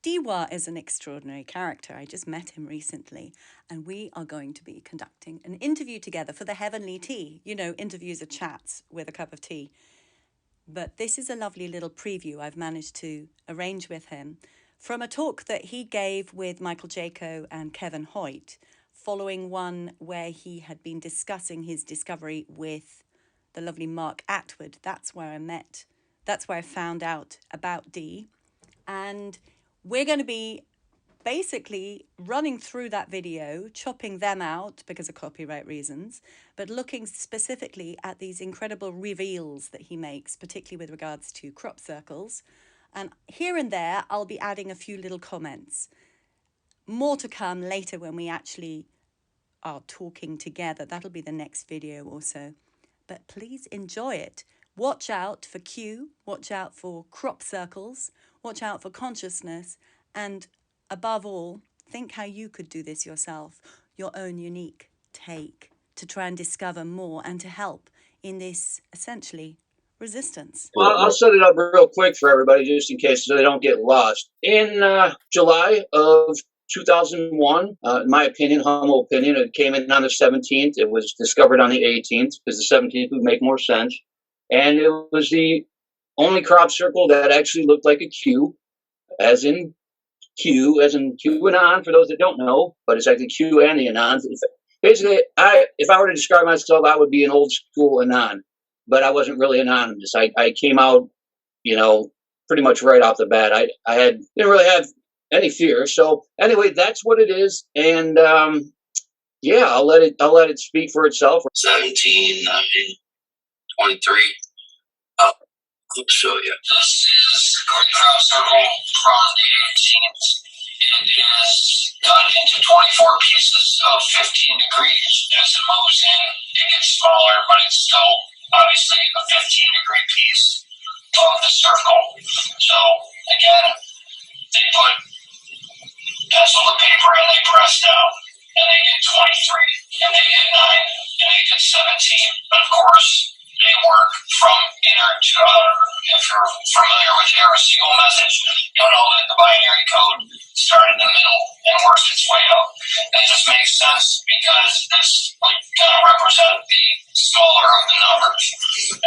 Dee Weah is an extraordinary character. I just met him recently, and we are going to be conducting an interview together for the Heavenly Tea. You know, interviews are chats with a cup of tea. But this is a lovely little preview I've managed to arrange with him from a talk that he gave with Michael Jaco and Kevin Hoyt, following one where he had been discussing his discovery with the lovely Mark Atwood. That's where I found out about Dee. And we're going to be basically running through that video, chopping them out because of copyright reasons, but looking specifically at these incredible reveals that he makes, particularly with regards to crop circles. And here and there, I'll be adding a few little comments. More to come later when we actually are talking together. That'll be the next video or so. But please enjoy it. Watch out for Q, watch out for crop circles, watch out for consciousness, and above all, think how you could do this yourself, your own unique take, to try and discover more and to help in this, essentially, resistance. Well, I'll set it up real quick for everybody, just in case so they don't get lost. In July of 2001, in my opinion, humble opinion, it came in on the 17th. It was discovered on the 18th, because the 17th would make more sense. And it was the only crop circle that actually looked like a Q, as in QAnon, for those that don't know, but it's actually Q and the Anons. Basically, if I were to describe myself, I would be an old school Anon, but I wasn't really anonymous. I came out, pretty much right off the bat. I didn't really have any fear. So anyway, that's what it is. And I'll let it speak for itself. 17, 23. I'll show you. This is the crop circle from the 18th. It is done into 24 pieces of 15 degrees. As it moves in, it gets smaller, but it's still obviously a 15-degree piece of the circle. So again, they put pencil to paper and they press down, and they get 23, and they get 9, and they get 17. But of course, they work from inner to outer. If you're familiar with your single message, you'll know that the binary code started in the middle and works its way up. That just makes sense because this kind of represents the smaller of the numbers.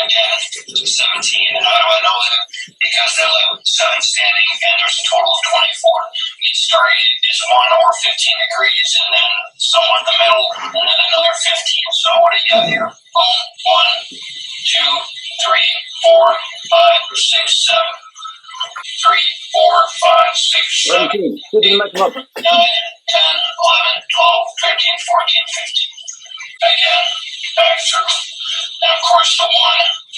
Again, 17. And how do I know that? Because they left 7 standing and there's a total of 24. Each target is 1 or 15 degrees, and then somewhere in the middle, and then another 15. So what do you have here? Boom. 1, 2, 3, 4, 5, 6, 7. 3, 4, 5, 6, 7, 8, 9, 10, 11, 12, 13, 14, 15. Again, back through. And of course, the 1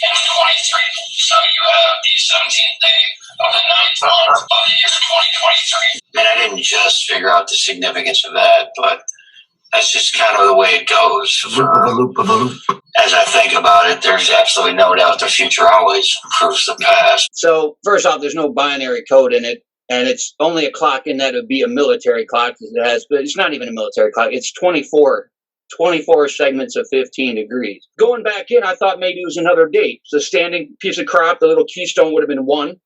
and the 23. So you have the 17th day of the 9th month of the year 2023. And I didn't just figure out the significance of that, but that's just kind of the way it goes. As I think about it, there's absolutely no doubt the future always proves the past. So first off, there's no binary code in it, and it's only a clock in that it would be a military clock. But it's not even a military clock. It's 24 segments of 15 degrees. Going back in, I thought maybe it was another date. So standing piece of crop, the little keystone would have been 1.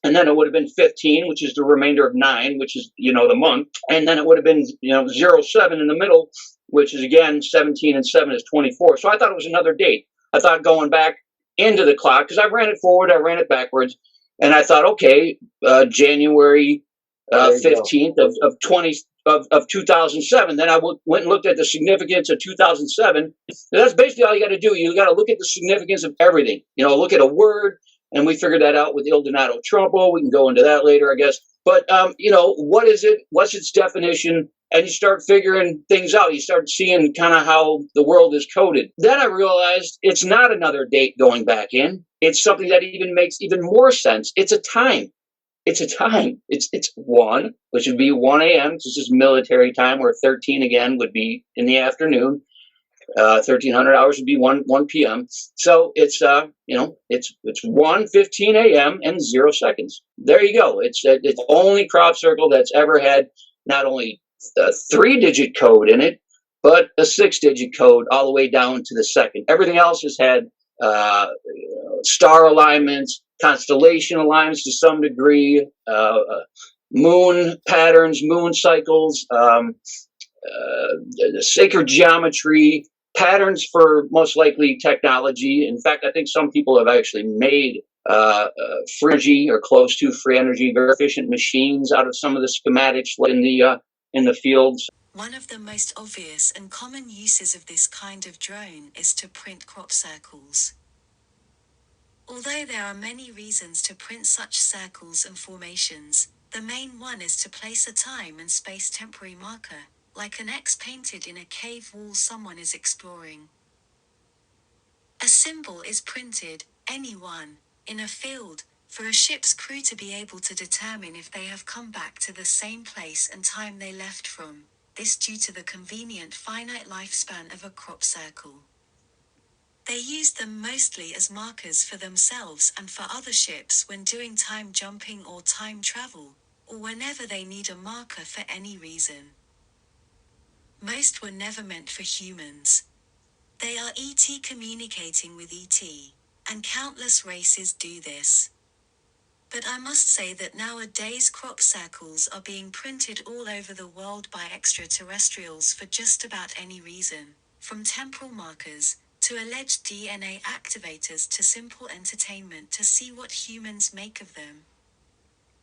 And then it would have been 15, which is the remainder of 9, which is, the month. And then it would have been, 07 in the middle, which is, again, 17 and 7 is 24. So I thought it was another date. I thought going back into the clock, because I ran it forward, I ran it backwards. And I thought, okay, January 15th of 2007. Then I went and looked at the significance of 2007. And that's basically all you got to do. You got to look at the significance of everything. Look at a word. And we figured that out with Il Donato Trumpo. We can go into that later, I guess. But, what is it? What's its definition? And you start figuring things out. You start seeing kind of how the world is coded. Then I realized it's not another date going back in. It's something that even makes even more sense. It's a time. It's a time. It's 1, which would be 1 a.m. This is military time, where 13 again would be in the afternoon. 1300 hours would be 1 p.m. So it's it's 1:15 a.m. and 0 seconds. There you go. It's the only crop circle that's ever had not only a 3-digit code in it, but a 6-digit code all the way down to the second. Everything else has had star alignments, constellation alignments to some degree, moon patterns, moon cycles, sacred geometry, patterns for most likely technology. In fact, I think some people have actually made free energy or close to free energy, very efficient machines out of some of the schematics in the fields. One of the most obvious and common uses of this kind of drone is to print crop circles. Although there are many reasons to print such circles and formations, the main one is to place a time and space temporary marker, like an X painted in a cave wall someone is exploring. A symbol is printed, any one, in a field, for a ship's crew to be able to determine if they have come back to the same place and time they left from, this due to the convenient finite lifespan of a crop circle. They use them mostly as markers for themselves and for other ships when doing time jumping or time travel, or whenever they need a marker for any reason. Most were never meant for humans. They are ET communicating with ET, and countless races do this. But I must say that nowadays crop circles are being printed all over the world by extraterrestrials for just about any reason, from temporal markers, to alleged DNA activators to simple entertainment to see what humans make of them.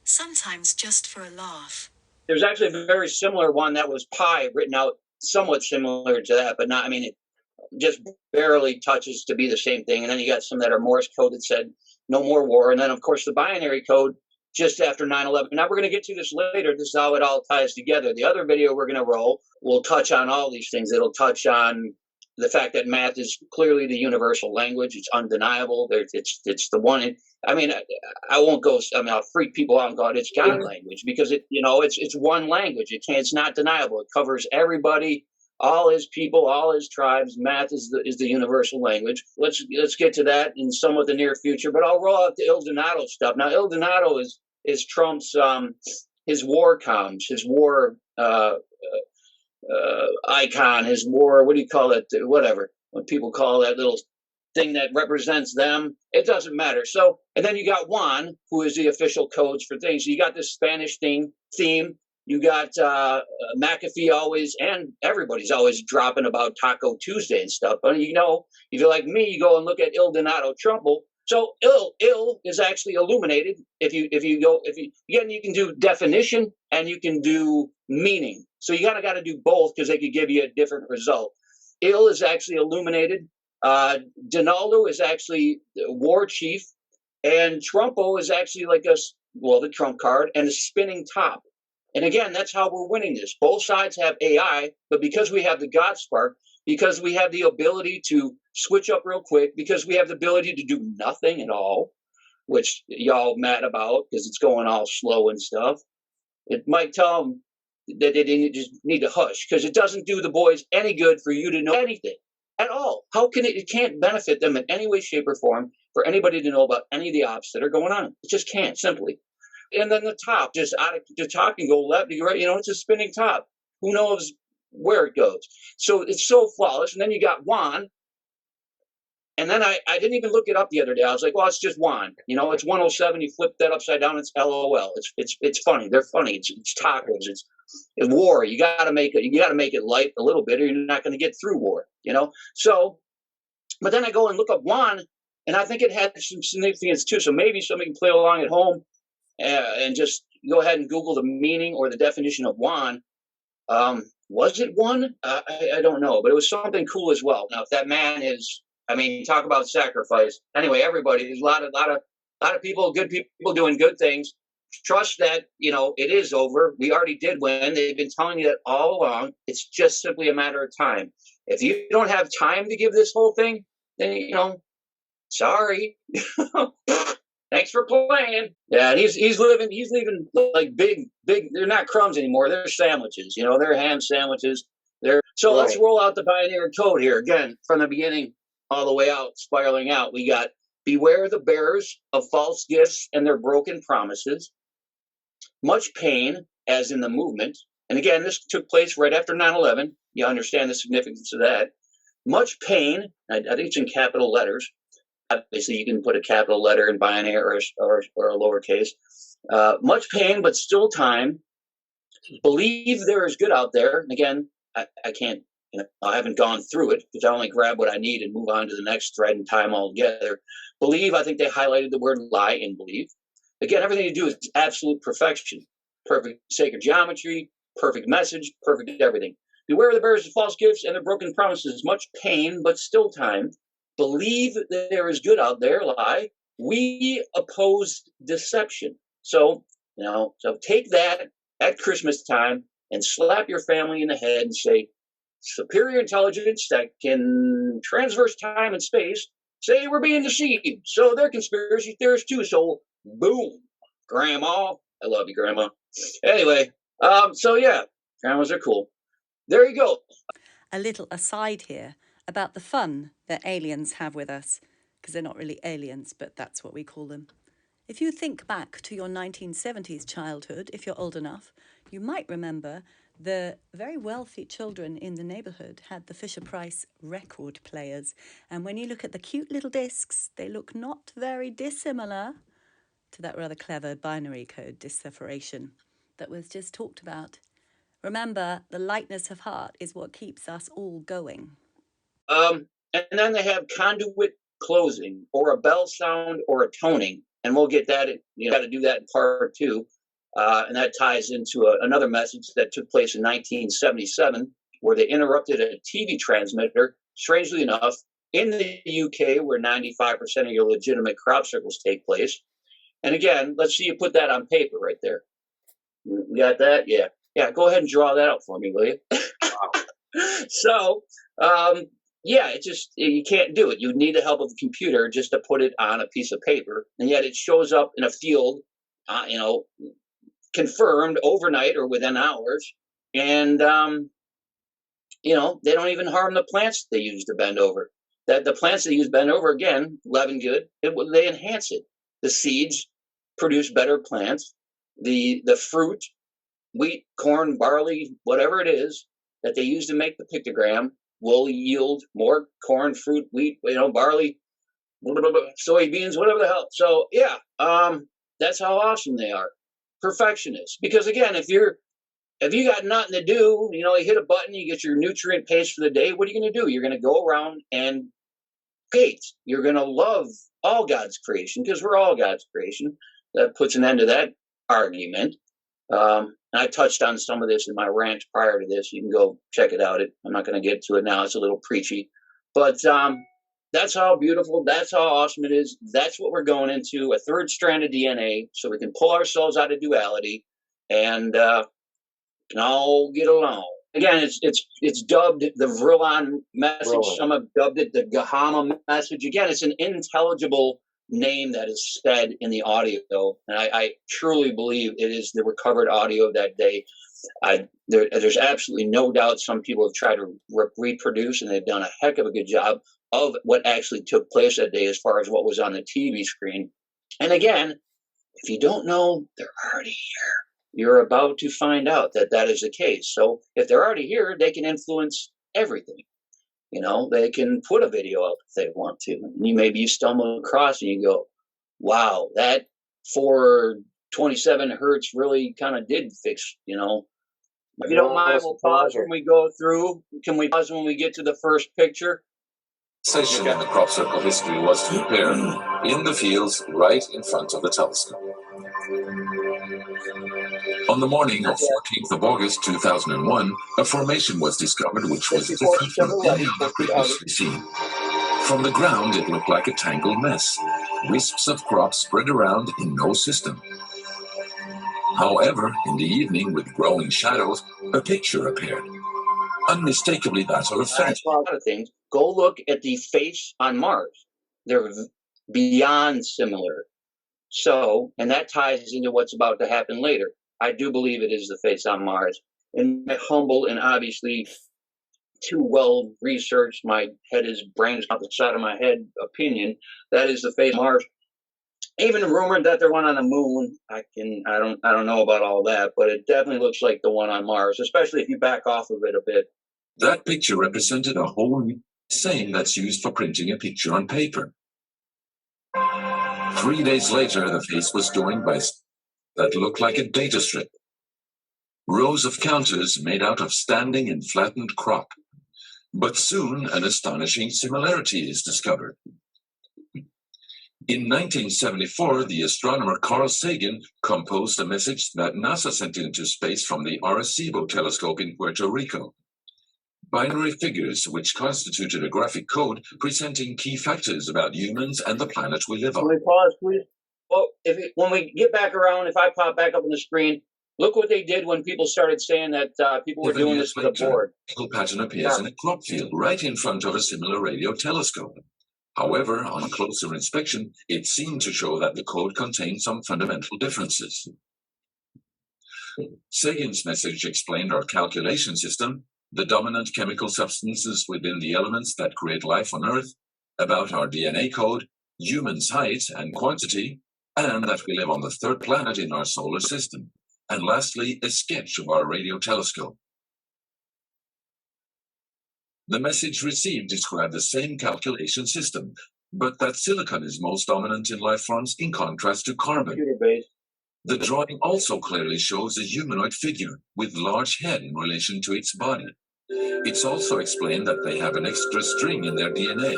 Sometimes just for a laugh. There's actually a very similar one that was pi written out somewhat similar to that, but not, I mean, it just barely touches to be the same thing. And then you got some that are Morse code that said no more war. And then, of course, the binary code just after 9/11. Now, we're going to get to this later. This is how it all ties together. The other video we're going to roll will touch on all these things. It'll touch on the fact that math is clearly the universal language. It's undeniable. It's the one. I mean, I won't go. I mean, I'll freak people out and go, it's God language, because it's one language. It's not deniable. It covers everybody, all his people, all his tribes. Math is the universal language. Let's get to that in somewhat the near future. But I'll roll out the Il Donato stuff. Now, Il Donato is Trump's his war comms, his war icon, his war, what do you call it? Whatever. When people call that little thing that represents them, it doesn't matter. So, and then you got Juan, who is the official codes for things. So you got this Spanish theme. You got McAfee always, and everybody's always dropping about Taco Tuesday and stuff. But if you're like me, you go and look at Il Donato Trumbull. So il is actually illuminated. If you can do definition and you can do meaning. So you got to do both, because they could give you a different result. Il is actually illuminated. Donaldo is actually war chief, and Trumpo is actually like the trump card and a spinning top. And again, that's how we're winning this. Both sides have AI, but because we have the God spark, because we have the ability to switch up real quick, because we have the ability to do nothing at all, which y'all mad about because it's going all slow and stuff, it might tell them that they just need to hush, because it doesn't do the boys any good for you to know anything at all. How can it can't benefit them in any way, shape, or form for anybody to know about any of the ops that are going on. It just can't, simply. And then the top, just out of the top can go left to right. It's a spinning top. Who knows where it goes? So it's so flawless. And then you got Juan. And then I didn't even look it up the other day. I was like, well, it's just Juan. It's 107. You flip that upside down, it's LOL. It's funny. They're funny. It's tacos. It's war. You got to make it light a little bit, or you're not going to get through war. So, but then I go and look up Juan, and I think it had some significance too. So maybe somebody can play along at home and just go ahead and Google the meaning or the definition of Juan. Was it one? I don't know, but it was something cool as well. Now, if that man is, talk about sacrifice. Anyway, everybody, there's a lot of people, good people doing good things. Trust that, it is over. We already did win. They've been telling you that all along. It's just simply a matter of time. If you don't have time to give this whole thing, then, sorry. Thanks for playing. Yeah, he's leaving like big. They're not crumbs anymore. They're sandwiches. They're ham sandwiches. So Let's roll out the binary code here again from the beginning all the way out, spiraling out. We got beware the bearers of false gifts and their broken promises. Much pain, as in the movement. And again, this took place right after 9/11. You understand the significance of that. Much pain. I think it's in capital letters. Obviously, you can put a capital letter in binary or a lowercase. Much pain, but still time. Believe there is good out there. And again, I can't, I haven't gone through it because I only grab what I need and move on to the next thread and tie them all together. Believe, I think they highlighted the word lie in believe. Again, everything you do is absolute perfection. Perfect sacred geometry, perfect message, perfect everything. Beware of the bearers of false gifts and their broken promises. Much pain, but still time. Believe that there is good out there. Lie. We oppose deception. So, so take that at Christmas time and slap your family in the head and say, superior intelligence that can transverse time and space say we're being deceived. So they're conspiracy theorists too. So boom, Grandma. I love you, Grandma. Anyway, so yeah, grandmas are cool. There you go. A little aside here about the fun that aliens have with us, because they're not really aliens, but that's what we call them. If you think back to your 1970s childhood, if you're old enough, you might remember the very wealthy children in the neighborhood had the Fisher-Price record players. And when you look at the cute little discs, they look not very dissimilar to that rather clever binary code decipheration that was just talked about. Remember, the lightness of heart is what keeps us all going. And then they have conduit closing, or a bell sound, or a toning. And we'll get that, got to do that in part 2. And that ties into another message that took place in 1977, where they interrupted a TV transmitter, strangely enough, in the UK, where 95% of your legitimate crop circles take place. And again, let's see you put that on paper right there. You got that? Yeah. Yeah, go ahead and draw that out for me, will you? So, yeah, you can't do it. You need the help of the computer just to put it on a piece of paper. And yet it shows up in a field, confirmed overnight or within hours. And, they don't even harm the plants they use to bend over. That the plants they use bend over, again, Levin good, they enhance it. The seeds produce better plants. The fruit, wheat, corn, barley, whatever it is that they use to make the pictogram will yield more corn, fruit, wheat, barley, soybeans, whatever the hell. So yeah, that's how awesome they are. Perfectionists. Because again, if you got nothing to do, you hit a button, you get your nutrient paste for the day, what are you going to do? You're going to go around and hate. You're going to love all God's creation, because we're all God's creation. That puts an end to that argument. And I touched on some of this in my rant prior to this. You can go check it out. I'm not going to get to it now. It's a little preachy. But that's how beautiful, that's how awesome it is. That's what we're going into, a third strand of DNA, so we can pull ourselves out of duality and can all get along. Again, it's dubbed the Vrillon message. Some have dubbed it the Gahama message. Again, it's an intelligible name that is said in the audio, and I truly believe it is the recovered audio of that day. There's absolutely no doubt some people have tried to reproduce, and they've done a heck of a good job of what actually took place that day as far as what was on the TV screen. And again, if you don't know, they're already here. You're about to find out that is the case. So if they're already here, they can influence everything. They can put a video up if they want to. And maybe you stumble across and you go, wow, that 427 hertz really kind of did fix, If you don't mind, we'll pause when we go through. Can we pause when we get to the first picture? Session in the crop circle history was to appear in the fields right in front of the telescope. On the morning of 14th of August 2001, a formation was discovered which was different from any other previously seen. From the ground, it looked like a tangled mess, wisps of crops spread around in no system. However, in the evening, with growing shadows, a picture appeared. Unmistakably that of a face. A lot of things. Go look at the face on Mars. They're beyond similar. So, and that ties into what's about to happen later. I do believe it is the face on Mars. In my humble and obviously too well researched, my brain is out the side of my head opinion, that is the face on Mars. Even rumored that there one on the moon. I don't know about all that, but it definitely looks like the one on Mars, especially if you back off of it a bit. That picture represented a whole new saying that's used for printing a picture on paper. 3 days later, the face was joined by that look like a data strip. Rows of counters made out of standing and flattened crop. But soon an astonishing similarity is discovered. In 1974, the astronomer Carl Sagan composed a message that NASA sent into space from the Arecibo telescope in Puerto Rico. Binary figures which constituted a graphic code presenting key factors about humans and the planet we live on. Can we pause, please? Well, when we get back around, if I pop back up on the screen, look what they did when people started saying that people were doing this with a board. A pattern appears in a crop field right in front of a similar radio telescope. However, on closer inspection, it seemed to show that the code contained some fundamental differences. Sagan's message explained our calculation system, the dominant chemical substances within the elements that create life on Earth, about our DNA code, humans' height and quantity, and that we live on the third planet in our solar system, and lastly, a sketch of our radio telescope. The message received described the same calculation system, but that silicon is most dominant in life forms in contrast to carbon. The drawing also clearly shows a humanoid figure with large head in relation to its body. It's also explained that they have an extra string in their DNA,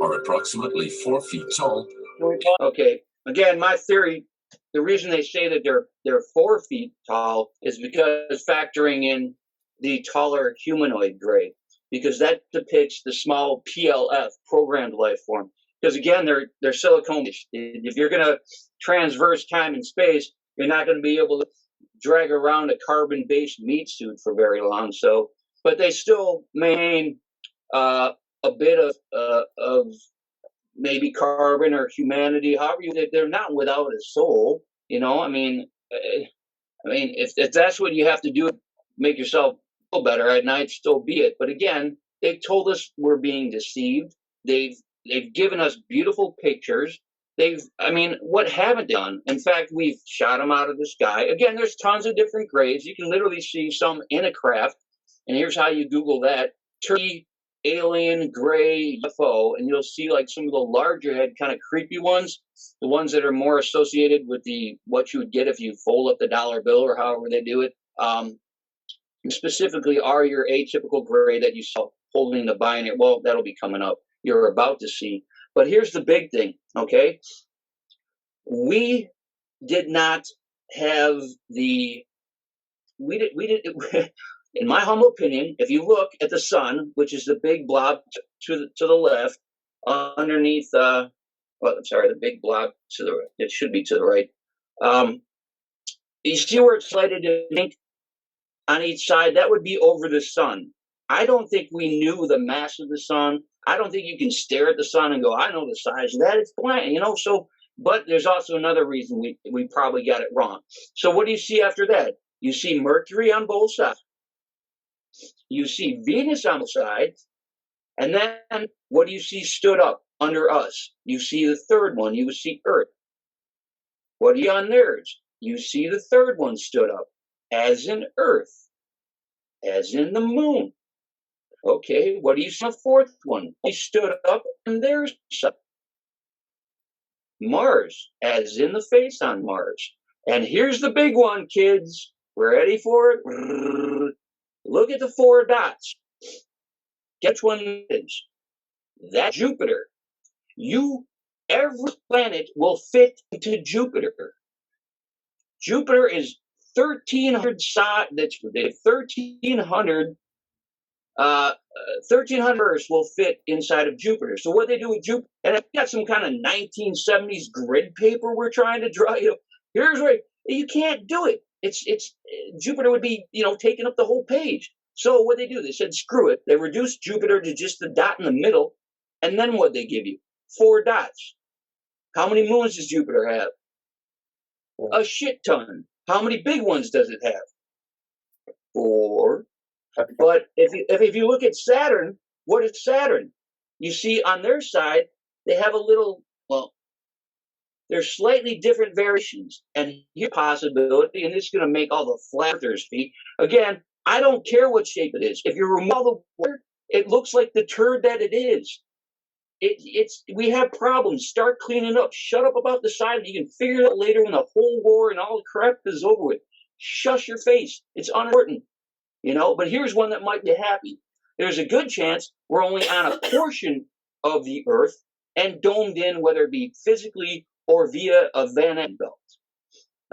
are approximately 4 feet tall. Okay, again, my theory, the reason they say that they're 4 feet tall is because factoring in the taller humanoid grade, because that depicts the small PLF, programmed life form. Because again, they're silicone-ish. If you're going to transverse time and space, you're not going to be able to drag around a carbon-based meat suit for very long. So, but they still maintain a bit of maybe carbon or humanity. However, they're not without a soul. You know, I mean, if that's what you have to do to make yourself feel better at night, still be it. But again, they've told us we're being deceived. They've given us beautiful pictures. What haven't they done? In fact, we've shot them out of the sky. Again, there's tons of different grades. You can literally see some in a craft. And here's how you Google that: Turkey, alien, gray, UFO, and you'll see like some of the larger head kind of creepy ones, the ones that are more associated with what you would get if you fold up the dollar bill or however they do it. Specifically are your atypical gray that you saw holding the binary. Well, that'll be coming up. You're about to see. But here's the big thing, okay? We did not have in my humble opinion, if you look at the sun, which is the big blob to the left, underneath, the big blob to the right, it should be to the right. You see where it's slated in pink on each side? That would be over the sun. I don't think we knew the mass of the sun. I don't think you can stare at the sun and go, I know the size of that. It's blank, you know. So, but there's also another reason we probably got it wrong. So what do you see after that? You see Mercury on both sides. You see Venus on the sides. And then what do you see stood up under us? You see the third one. You see Earth. What do you on theirs? You see the third one stood up, as in Earth, as in the moon. Okay, what do you see on the fourth one? He stood up on their side. Mars, as in the face on Mars. And here's the big one, kids. Ready for it? Look at the 4 dots. Guess which one it is? That's Jupiter. Every planet will fit into Jupiter. Jupiter is 1,300 size. That's 1,300. 1,300 Earths will fit inside of Jupiter. So what they do with Jupiter, and I've got some kind of 1970s grid paper we're trying to draw. Here's where you can't do it. It's Jupiter would be taking up the whole page. So what they do, they said screw it. They reduced Jupiter to just the dot in the middle, and then what they give you? 4 dots. How many moons does Jupiter have? A shit ton. How many big ones does it have? 4. But if you look at Saturn, what is Saturn? You see on their side, they have a little, there's slightly different variations. And here's a possibility, and this is going to make all the flat earthers feet. Again, I don't care what shape it is. If you remove all the water, it looks like the turd that it is. we have problems. Start cleaning up. Shut up about the side. You can figure it out later when the whole war and all the crap is over with. Shush your face. It's unimportant, But here's one that might be happy. There's a good chance we're only on a portion of the Earth and domed in, whether it be physically or via a Van Allen belt.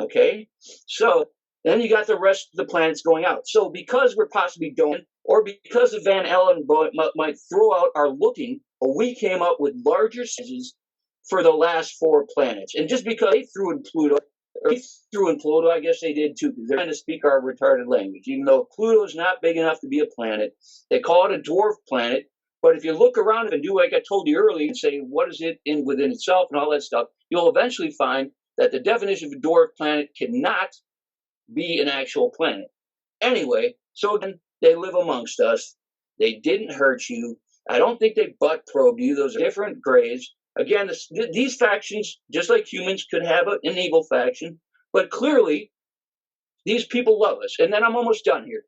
Okay, so then you got the rest of the planets going out. So because we're possibly domed, or because the Van Allen might throw out our looking, we came up with larger sizes for the last 4 planets. And just because they threw in Pluto, I guess they did too, because they're trying to speak our retarded language. Even though Pluto's not big enough to be a planet, they call it a dwarf planet. But if you look around and do like I told you earlier and say, what is it within itself and all that stuff, you'll eventually find that the definition of a dwarf planet cannot be an actual planet. Anyway, so again, they live amongst us. They didn't hurt you. I don't think they butt probed you. Those are different grades. Again, these factions, just like humans, could have an evil faction. But clearly, these people love us. And then I'm almost done here.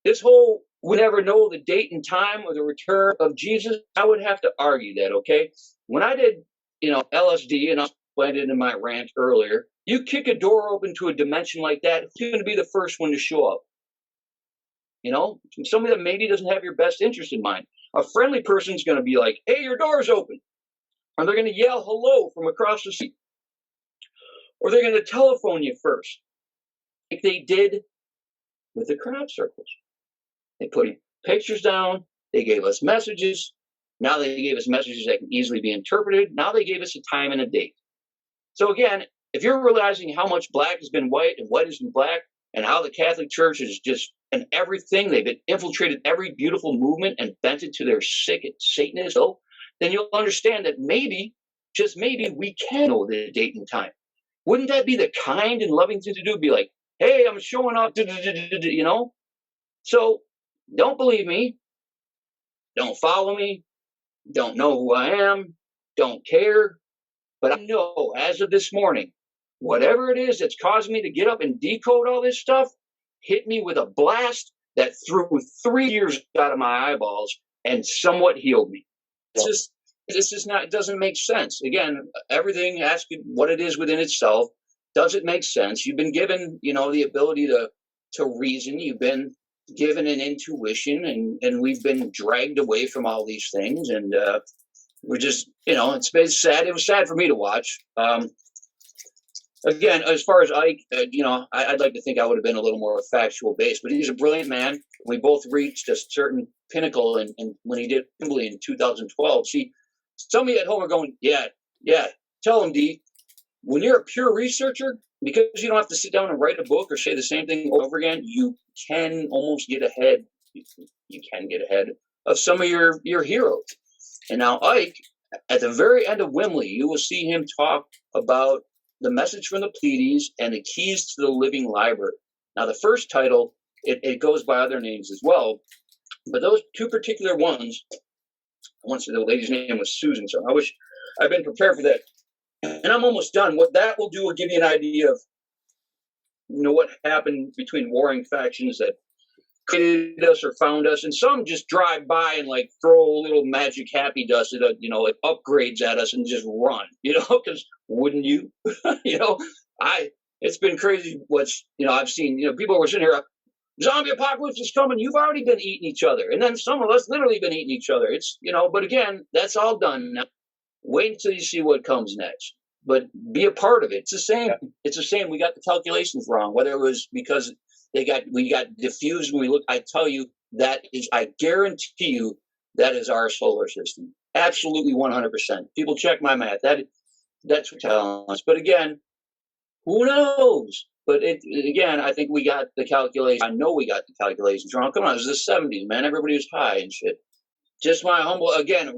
This whole, we never know the date and time of the return of Jesus, I would have to argue that, okay? When I did, LSD, and I explained it in my rant earlier, you kick a door open to a dimension like that, who's going to be the first one to show up? Somebody that maybe doesn't have your best interest in mind. A friendly person's going to be like, hey, your door's open. Or they're going to yell hello from across the street. Or they're going to telephone you first, like they did with the crop circles. They put pictures down. They gave us messages. Now they gave us messages that can easily be interpreted. Now they gave us a time and a date. So again, if you're realizing how much black has been white and white has been black, and how the Catholic Church is just, and everything, they've infiltrated every beautiful movement and bent it to their sick Satanist, then you'll understand that maybe, just maybe, we can know the date and time. Wouldn't that be the kind and loving thing to do? Be like, hey, I'm showing up, So don't believe me. Don't follow me. Don't know who I am. Don't care. But I know, as of this morning, whatever it is that's causing me to get up and decode all this stuff hit me with a blast that threw 3 years out of my eyeballs and somewhat healed me. It's just not, it doesn't make sense. Again, everything, ask what it is within itself. Does it make sense? You've been given, the ability to reason. You've been given an intuition, and we've been dragged away from all these things. And we're just, it's sad. It was sad for me to watch. Again, as far as Ike, I'd like to think I would have been a little more factual based, but he's a brilliant man. We both reached a certain pinnacle, and when he did Berkeley in 2012. See, some of you at home are going, yeah. Tell him, Dee, when you're a pure researcher, because you don't have to sit down and write a book or say the same thing over again, you can almost get ahead. You can get ahead of some of your heroes. And now Ike, at the very end of Wimley, you will see him talk about the message from the Pleiades and the keys to the living library. Now, the first title, it goes by other names as well, but those 2 particular ones, once the lady's name was Susan, so I wish I'd been prepared for that. And I'm almost done. What that will do will give you an idea of, what happened between warring factions that created us or found us, and some just drive by and like throw a little magic happy dust at it, it upgrades at us and just run, because wouldn't you? It's been crazy what's, I've seen, people were sitting here, zombie apocalypse is coming. You've already been eating each other. And then some of us literally been eating each other. It's, but again, that's all done now. Wait until you see what comes next. But be a part of it. It's the same. It's the same. We got the calculations wrong, whether it was because we got diffused when we look. I tell you, I guarantee you, that is our solar system. Absolutely 100%. People check my math. That's what telling us. But again, who knows? But again, I think we got the calculation. I know we got the calculations wrong. Come on, it was the 70s, man. Everybody was high and shit. Just my humble, again,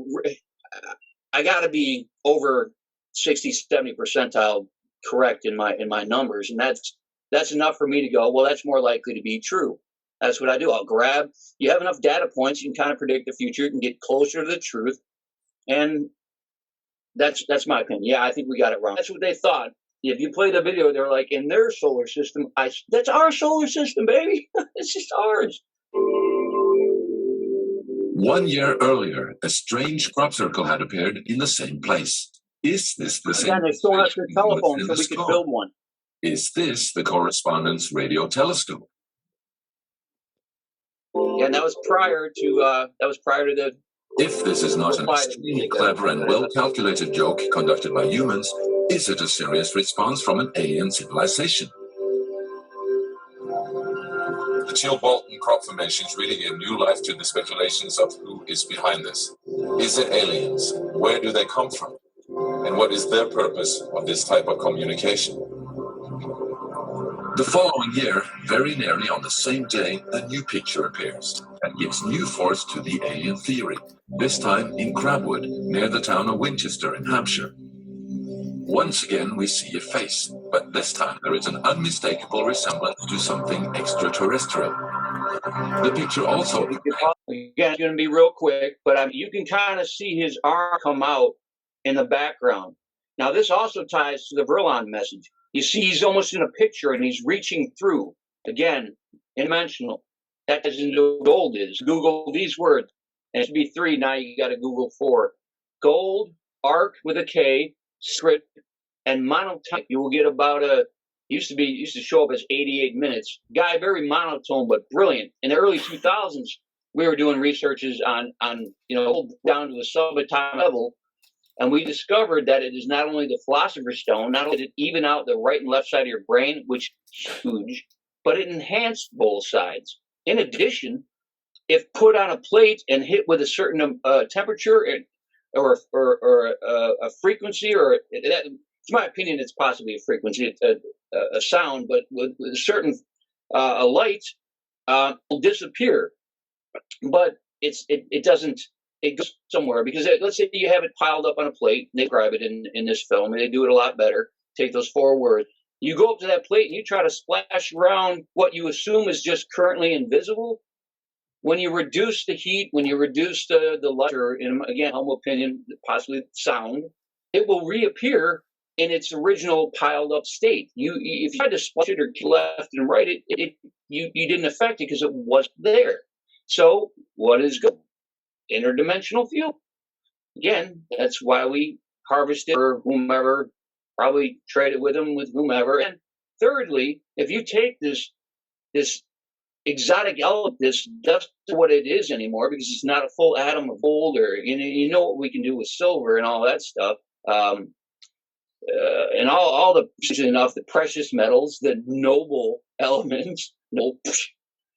I got to be over 60, 70 percentile correct in my numbers. And that's enough for me to go, well, that's more likely to be true. That's what I do. You have enough data points, you can kind of predict the future, you can get closer to the truth. And that's my opinion. Yeah, I think we got it wrong. That's what they thought. If you play the video, they're like, in their solar system, that's our solar system, baby. It's just ours. 1 year earlier, a strange crop circle had appeared in the same place. Is this the same? Again, they're showing us their telephone so we could build one. Is this the Correspondence Radio Telescope? Yeah, that was prior to the. If this is not an extremely clever and well-calculated joke conducted by humans, is it a serious response from an alien civilization? The Teal-Bolton crop formations really gave new life to the speculations of who is behind this. Is it aliens? Where do they come from? And what is their purpose of this type of communication? The following year, very nearly on the same day, a new picture appears and gives new force to the alien theory, this time in Crabwood, near the town of Winchester in Hampshire. Once again, we see a face, but this time there is an unmistakable resemblance to something extraterrestrial. The picture also... Again, it's going to be real quick, but you can kind of see his arm come out in the background. Now, this also ties to the Verlon message. You see, he's almost in a picture, and he's reaching through. Again, dimensional. That isn't what gold is. Google these words. And it should be 3. Now you got to Google 4. Gold, arc with a K, script, and monotone. You will get about used to show up as 88 minutes. Guy, very monotone, but brilliant. In the early 2000s, we were doing researches on down to the subatomic level. And we discovered that it is not only the Philosopher's Stone, not only did it even out the right and left side of your brain, which is huge, but it enhanced both sides. In addition, if put on a plate and hit with a certain temperature or a frequency, or in my opinion, it's possibly a frequency, a sound, but with a certain a light will disappear. But it doesn't. It goes somewhere, because let's say you have it piled up on a plate. They describe it in this film, and they do it a lot better. Take those 4 words. You go up to that plate and you try to splash around what you assume is just currently invisible. When you reduce the heat, when you reduce the light, or in, again, humble opinion, possibly sound, it will reappear in its original piled up state. If you had to splash it or left and right, you didn't affect it because it wasn't there. So what is good? Interdimensional field. Again, that's why we harvest it for whomever, probably trade it with them, with whomever. And thirdly, if you take this exotic element, that's what it is anymore, because it's not a full atom of gold, or you know what we can do with silver and all that stuff, and all the precious metals, the noble elements.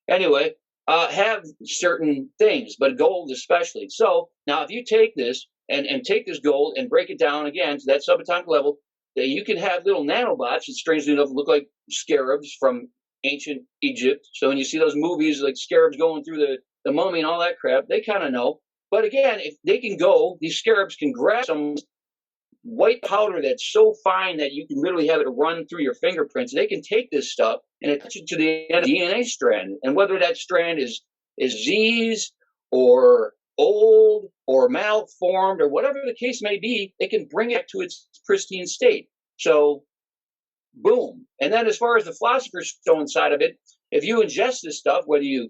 Anyway. Have certain things, but gold especially. So now if you take this and take this gold and break it down again to that subatomic level, that you can have little nanobots that strangely enough look like scarabs from ancient Egypt. So when you see those movies like scarabs going through the mummy and all that crap, they kind of know. But again, if they can go, these scarabs can grab some white powder that's so fine that you can literally have it run through your fingerprints. They can take this stuff and attach it to the DNA strand. And whether that strand is diseased or old or malformed or whatever the case may be, it can bring it to its pristine state. So, boom. And then as far as the Philosopher's Stone side of it, if you ingest this stuff, whether you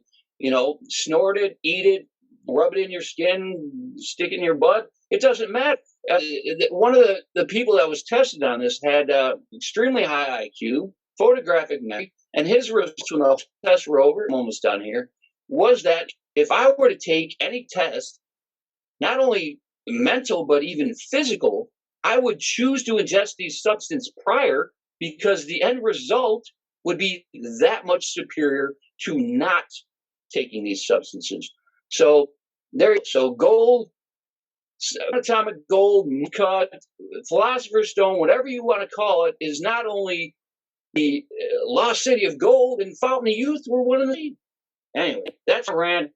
snort it, eat it, rub it in your skin, stick it in your butt, it doesn't matter. One of the people that was tested on this had extremely high IQ, photographic memory, and his result, when the tests were over, I'm almost done here, was that if I were to take any test, not only mental but even physical, I would choose to ingest these substances prior, because the end result would be that much superior to not taking these substances. So gold, atomic gold, cut, Philosopher's Stone, whatever you want to call it, is not only the lost city of gold and Fountain of Youth were one of the. Anyway, that's a rant.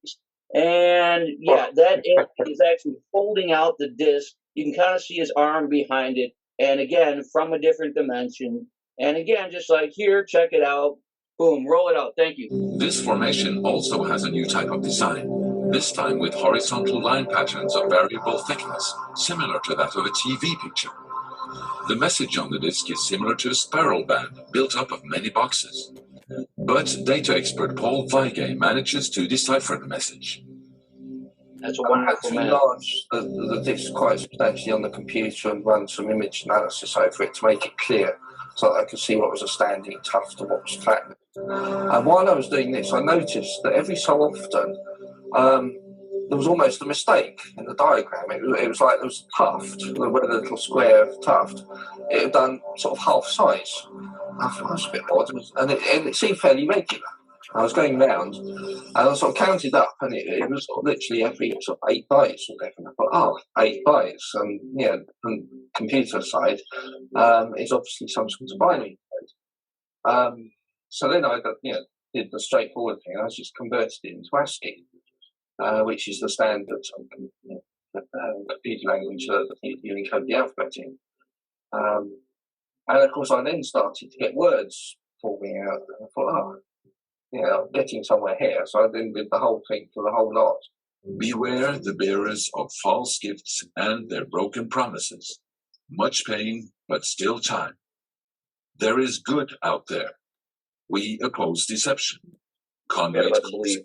And yeah, that is actually folding out the disc. You can kind of see his arm behind it. And again, from a different dimension. And again, just like here, check it out. Boom, roll it out. Thank you. This formation also has a new type of design, this time with horizontal line patterns of variable thickness, similar to that of a TV picture. The message on the disc is similar to a spiral band built up of many boxes. But data expert Paul Weige manages to decipher the message. That's a I had wonderful to man. enlarge the disc quite substantially on the computer and run some image analysis over it to make it clear, so that I could see what was a standing tuft and what was flat. And while I was doing this, I noticed that every so often there was almost a mistake in the diagram. It was like there was a tuft, where the little square tuft, it had done sort of half size. I thought that's a bit odd, and it seemed fairly regular. I was going round, and I sort of counted up, and it was sort of literally every sort of 8 bytes or whatever. And I thought, 8 bytes, and yeah, from computer side, it's obviously some sort of binary code. So then I did the straightforward thing. I just converted it into ASCII, which is the standard computer language that you encode the alphabet in. And of course, I then started to get words forming out. And I thought, I'm getting somewhere here. So I then did the whole thing for the whole lot. Beware the bearers of false gifts and their broken promises. Much pain, but still time. There is good out there. We oppose deception. Conway tells.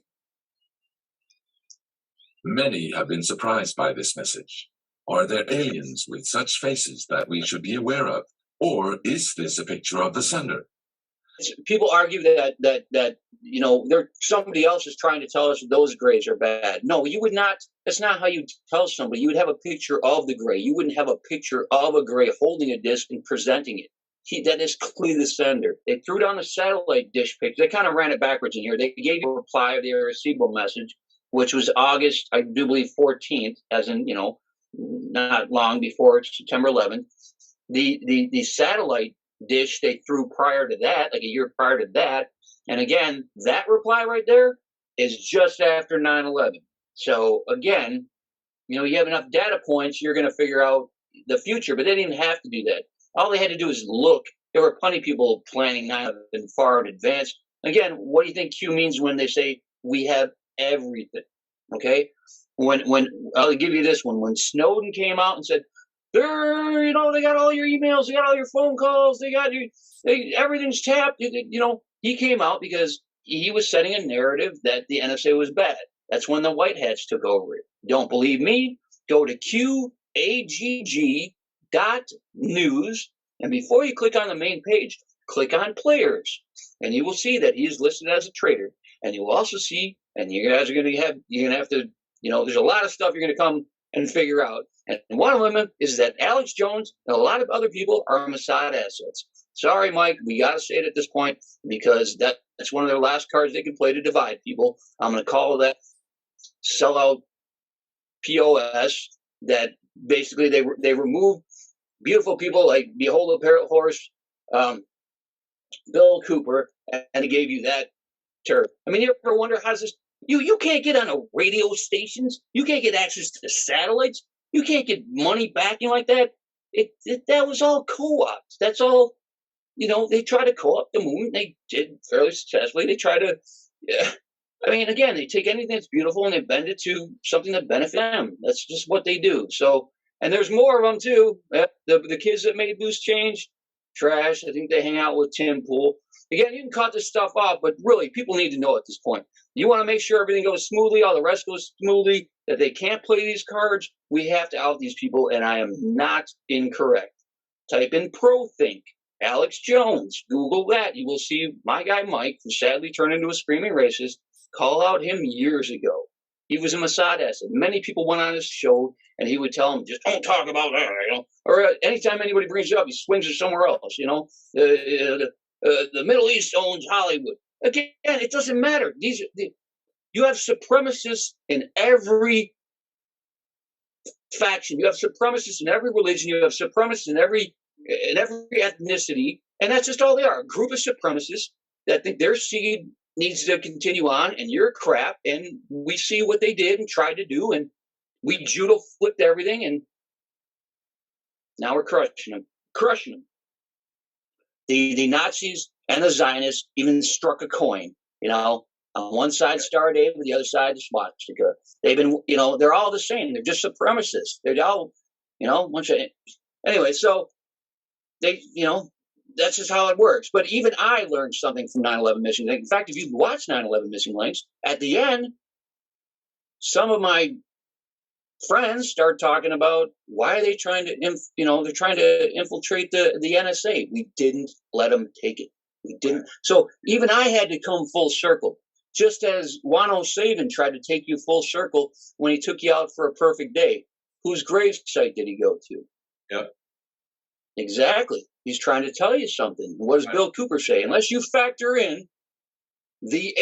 Many have been surprised by this message. Are there aliens with such faces that we should be aware of? Or is this a picture of the sender? People argue that somebody else is trying to tell us that those grays are bad. No, you would not. That's not how you tell somebody. You would have a picture of the gray. You wouldn't have a picture of a gray holding a disc and presenting it. That is clearly the sender. They threw down a satellite dish picture. They kind of ran it backwards in here. They gave you a reply of the Arecibo message, which was August, I do believe, 14th, as in, not long before September 11th. The satellite dish they threw prior to that, like a year prior to that. And again, that reply right there is just after 9/11. So again, you have enough data points, you're going to figure out the future, but they didn't have to do that. All they had to do is look. There were plenty of people planning 9/11 far in advance. Again, what do you think Q means when they say we have everything? Okay? When I'll give you this one. When Snowden came out and said, they got all your emails, they got all your phone calls, everything's tapped. He came out because he was setting a narrative that the NSA was bad. That's when the white hats took over it. Don't believe me? Go to QAGG.news, and before you click on the main page, click on players, and you will see that he is listed as a traitor. And you will also see, and you guys are going to have to, there's a lot of stuff you're going to come and figure out. And one of them is that Alex Jones and a lot of other people are Mossad assets. Sorry, Mike, we got to say it at this point because that's one of their last cards they can play to divide people. I'm going to call that sellout POS, that basically they remove beautiful people like Behold a Parrot Horse, Bill Cooper, and they gave you that term. I mean, you ever wonder how's this? You can't get on a radio stations. You can't get access to the satellites. You can't get money backing like that. That was all co-ops. That's all. They tried to co-opt the moon. They did fairly successfully. They try to. Again, they take anything that's beautiful and they bend it to something that benefits them. That's just what they do. So, and there's more of them too. The kids that made Loose Change, trash. I think they hang out with Tim Pool. Again, you can cut this stuff off, but really, people need to know at this point. You want to make sure everything goes smoothly, all the rest goes smoothly, that they can't play these cards. We have to out these people, and I am not incorrect. Type in ProThink, Alex Jones. Google that. You will see my guy Mike, who sadly turned into a screaming racist, call out him years ago. He was a Mossad asset. Many people went on his show, and he would tell them, just don't talk about that, Or anytime anybody brings it up, he swings it somewhere else, The Middle East owns Hollywood. Again, it doesn't matter. You have supremacists in every faction. You have supremacists in every religion. You have supremacists in every ethnicity, and that's just all they are. A group of supremacists that think their seed needs to continue on, and you're crap. And we see what they did and tried to do, and we judo flipped everything, and now we're crushing them. The Nazis and the Zionists even struck a coin, on one side Star of David, the other side the swastika. They've been, they're all the same. They're just supremacists. They're all, anyway, so they, that's just how it works. But even I learned something from 9/11 Missing Links. In fact, if you watch 9/11 Missing Links, at the end, some of my friends start talking about why are they trying to, they're trying to infiltrate the NSA. We didn't let them take it. We didn't. So even I had to come full circle. Just as Wano Saban tried to take you full circle when he took you out for a perfect day. Whose gravesite did he go to? Yep. Exactly. He's trying to tell you something. What does Bill Cooper say? Unless you factor in the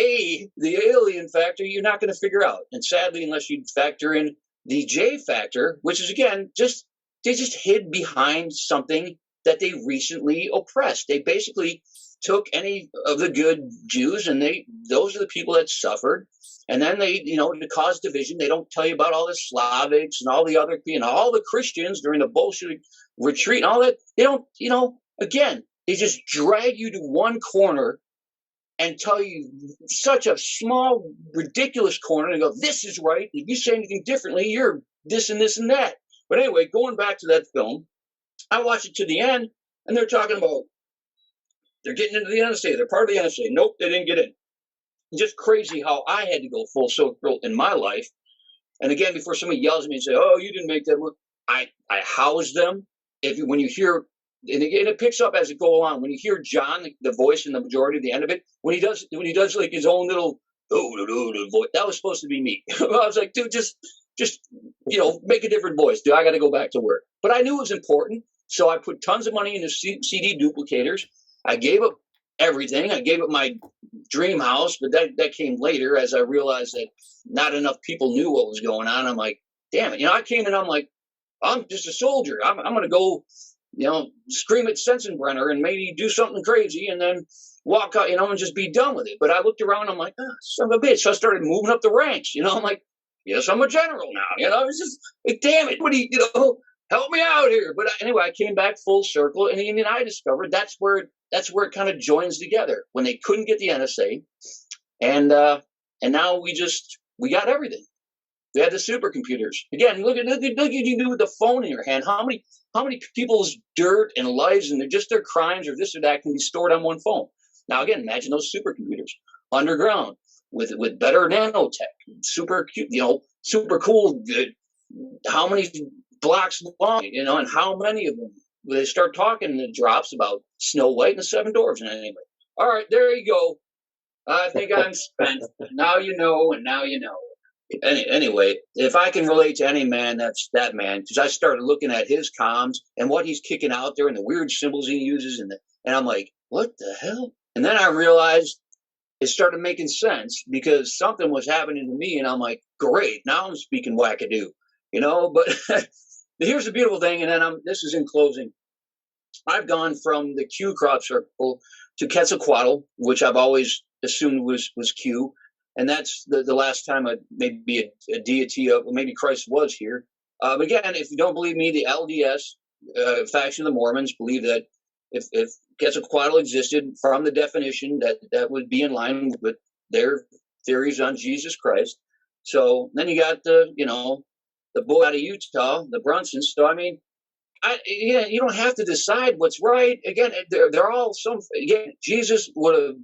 alien factor, you're not going to figure out. And sadly, unless you factor in the J factor, which is, again, they just hid behind something that they recently oppressed. They basically took any of the good Jews, and those are the people that suffered. And then they, to cause division, they don't tell you about all the Slavics and all the other, all the Christians during the Bolshevik retreat and all that. They don't, again, they just drag you to one corner and tell you such a small, ridiculous corner and go, this is right. If you say anything differently, you're this and this and that. But anyway, going back to that film, I watched it to the end, and they're talking about they're getting into the NSA. They're part of the NSA. Nope, they didn't get in. Just crazy how I had to go full circle in my life. And again, before somebody yells at me and say, "Oh, you didn't make that move," I house them. When you hear, and it picks up as it go along. When you hear John, the voice in the majority of the end of it, when he does like his own little voice, that was supposed to be me. I was like, dude, just make a different voice. Dude, I got to go back to work. But I knew it was important, so I put tons of money into CD duplicators. I gave up everything. I gave up my dream house, but that came later as I realized that not enough people knew what was going on. I'm like, damn it. I came in, I'm like, I'm just a soldier. I'm going to go, scream at Sensenbrenner and maybe do something crazy and then walk out, and just be done with it. But I looked around, I'm like, son of a bitch. So I started moving up the ranks, I'm like, yes, I'm a general now. It's just, like, damn it. What do you, help me out here. But anyway, I came back full circle, and then I discovered that's where it kind of joins together when they couldn't get the NSA. And now we got everything. We had the supercomputers. Again, look at you do with the phone in your hand. How many people's dirt and lives and just their crimes or this or that can be stored on one phone? Now, again, imagine those supercomputers underground with better nanotech, super cool. How many blocks long, and how many of them? They start talking the drops about Snow White and the Seven Dwarfs. And anyway, all right, there you go. I think I'm spent. Now you know, and now you know. Anyway, if I can relate to any man, that's that man, because I started looking at his comms and what he's kicking out there and the weird symbols he uses, and I'm like, what the hell? And then I realized it started making sense because something was happening to me, and I'm like, great, now I'm speaking wackadoo, But here's the beautiful thing, and then this is in closing. I've gone from the Q crop circle to Quetzalcoatl, which I've always assumed was Q. And that's the last time maybe a deity of, maybe Christ was here. But again, if you don't believe me, the LDS faction of the Mormons believe that if Quetzalcoatl existed, from the definition, that would be in line with their theories on Jesus Christ. So then you got the boy out of Utah, the Brunsons. So I mean, you don't have to decide what's right. Again, they're all again, Jesus would have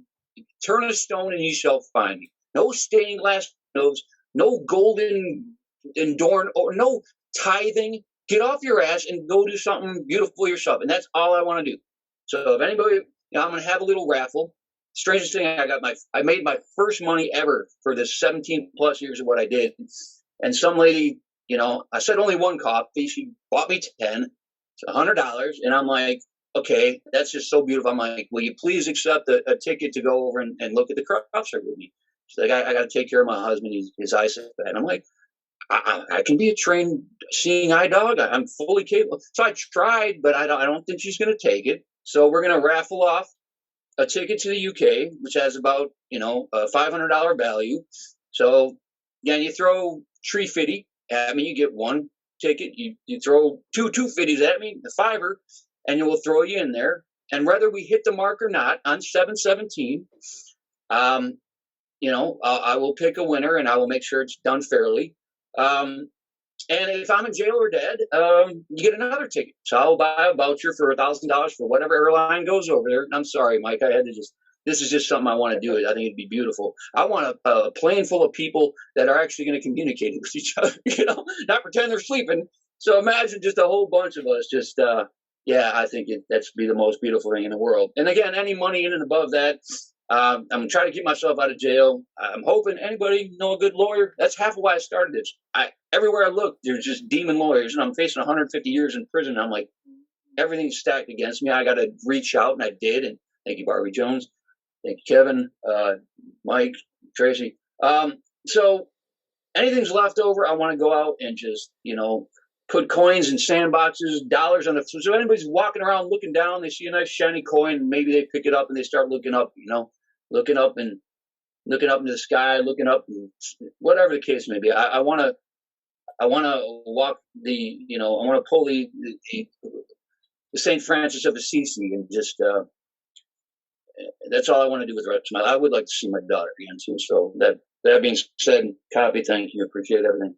turned a stone and you shall find me. No stained glass windows, no golden adorned, or no tithing. Get off your ass and go do something beautiful yourself. And that's all I want to do. So if anybody, I'm going to have a little raffle. Strangest thing, I made my first money ever for the 17 plus years of what I did. And some lady, I said only one copy. She bought me 10. It's $100. And I'm like, okay, that's just so beautiful. I'm like, will you please accept a ticket to go over and look at the crop circle with me? She's like, I got to take care of my husband. His eyesight. And I'm like, I can be a trained seeing eye dog. I'm fully capable. So I tried, but I don't think she's going to take it. So we're going to raffle off a ticket to the UK, which has about, a $500 value. So again, you throw $350 at me, you get one ticket. You throw two $250s at me, the $5, and it will throw you in there. And whether we hit the mark or not on 7/17, I will pick a winner and I will make sure it's done fairly. And if I'm in jail or dead, you get another ticket. So I'll buy a voucher for $1,000 for whatever airline goes over there. I'm sorry, Mike, I had to just this is just something I want to do. I think it'd be beautiful. I want a plane full of people that are actually going to communicate with each other, not pretend they're sleeping. So imagine just a whole bunch of us just, I think that's be the most beautiful thing in the world. And again, any money in and above that, I'm trying to keep myself out of jail. I'm hoping anybody know a good lawyer. That's half of why I started this. Everywhere I look, there's just demon lawyers, and I'm facing 150 years in prison. I'm like, everything's stacked against me. I got to reach out, and I did. And thank you, Barbie Jones. Thank you, Kevin, Mike, Tracy. So anything's left over, I want to go out and just, put coins in sandboxes, dollars on the. So anybody's walking around looking down, they see a nice shiny coin, and maybe they pick it up and they start looking up, looking up into the sky, looking up, and whatever the case may be. I want to walk the, I want to pull the St. Francis of Assisi, and just that's all I want to do with the rest of my life. I would like to see my daughter again too. So that being said, Copy, thank you, appreciate everything.